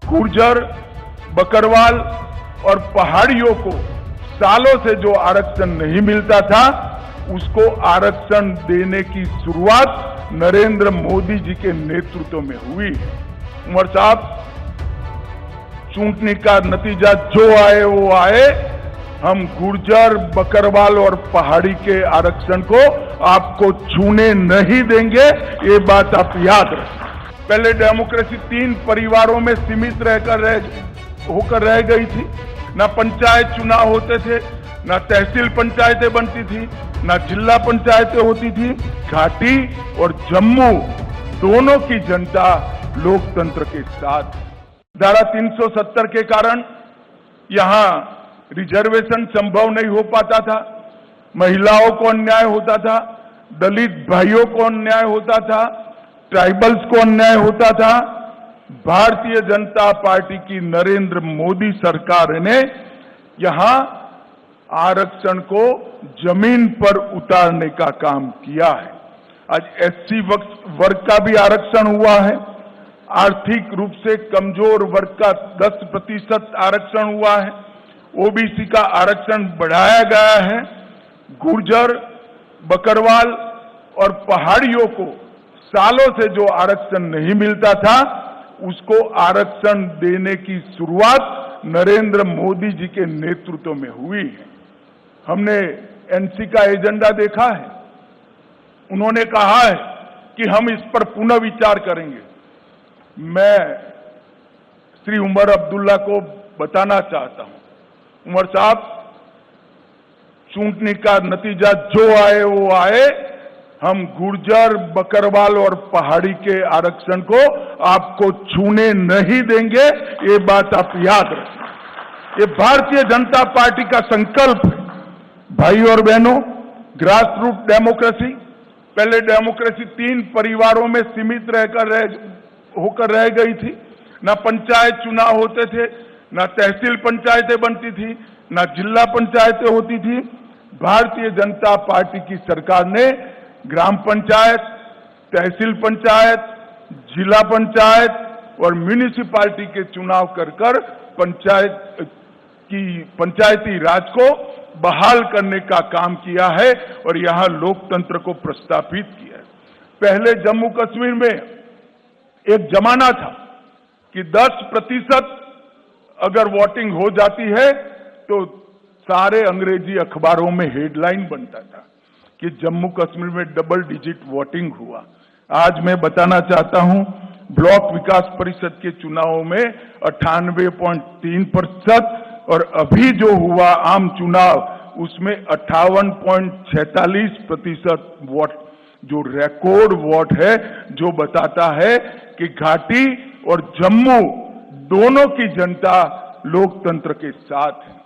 गुर्जर, बकरवाल और पहाड़ियों को सालों से जो आरक्षण नहीं मिलता था, उसको आरक्षण देने की शुरुआत नरेंद्र मोदी जी के नेतृत्व में हुई है। उमर साहब, चुनाव का नतीजा जो आए वो आए, हम गुर्जर, बकरवाल और पहाड़ी के आरक्षण को आपको छूने नहीं देंगे, ये बात आप याद रखें। पहले डेमोक्रेसी 3 परिवारों में सीमित होकर रह गई थी। ना पंचायत चुनाव होते थे, ना तहसील पंचायतें बनती थी, ना जिला पंचायतें होती थी। घाटी और जम्मू दोनों की जनता लोकतंत्र के साथ। धारा 370 के कारण यहां रिजर्वेशन संभव नहीं हो पाता था, महिलाओं को अन्याय होता था, दलित भाइयों को अन्याय होता था, ट्राइबल्स को अन्याय होता था। भारतीय जनता पार्टी की नरेंद्र मोदी सरकार ने यहां आरक्षण को जमीन पर उतारने का काम किया है। आज एससी वर्ग का भी आरक्षण हुआ है, आर्थिक रूप से कमजोर वर्ग का 10% आरक्षण हुआ है, ओबीसी का आरक्षण बढ़ाया गया है। गुर्जर, बकरवाल और पहाड़ियों को सालों से जो आरक्षण नहीं मिलता था, उसको आरक्षण देने की शुरुआत नरेंद्र मोदी जी के नेतृत्व में हुई है। हमने एनसी का एजेंडा देखा है, उन्होंने कहा है कि हम इस पर पुनः विचार करेंगे। मैं श्री उमर अब्दुल्ला को बताना चाहता हूं, उमर साहब, चुनाव का नतीजा जो आए वो आए, हम गुर्जर, बकरवाल और पहाड़ी के आरक्षण को आपको छूने नहीं देंगे, ये बात आप याद रखें। ये भारतीय जनता पार्टी का संकल्प है। भाई और बहनों, ग्रास रूट डेमोक्रेसी, पहले डेमोक्रेसी 3 परिवारों में सीमित होकर रह गई थी। ना पंचायत चुनाव होते थे, ना तहसील पंचायतें बनती थी, ना जिला पंचायतें होती थी। भारतीय जनता पार्टी की सरकार ने ग्राम पंचायत, तहसील पंचायत, जिला पंचायत और म्यूनिसिपैलिटी के चुनाव कर पंचायती राज को बहाल करने का काम किया है और यहां लोकतंत्र को प्रस्थापित किया है। पहले जम्मू कश्मीर में एक जमाना था कि 10% अगर वोटिंग हो जाती है तो सारे अंग्रेजी अखबारों में हेडलाइन बनता था कि जम्मू कश्मीर में डबल डिजिट वोटिंग हुआ। आज मैं बताना चाहता हूं, ब्लॉक विकास परिषद के चुनावों में 98.3% और अभी जो हुआ आम चुनाव उसमें 58.46% वोट, जो रिकॉर्ड वोट है, जो बताता है कि घाटी और जम्मू दोनों की जनता लोकतंत्र के साथ है।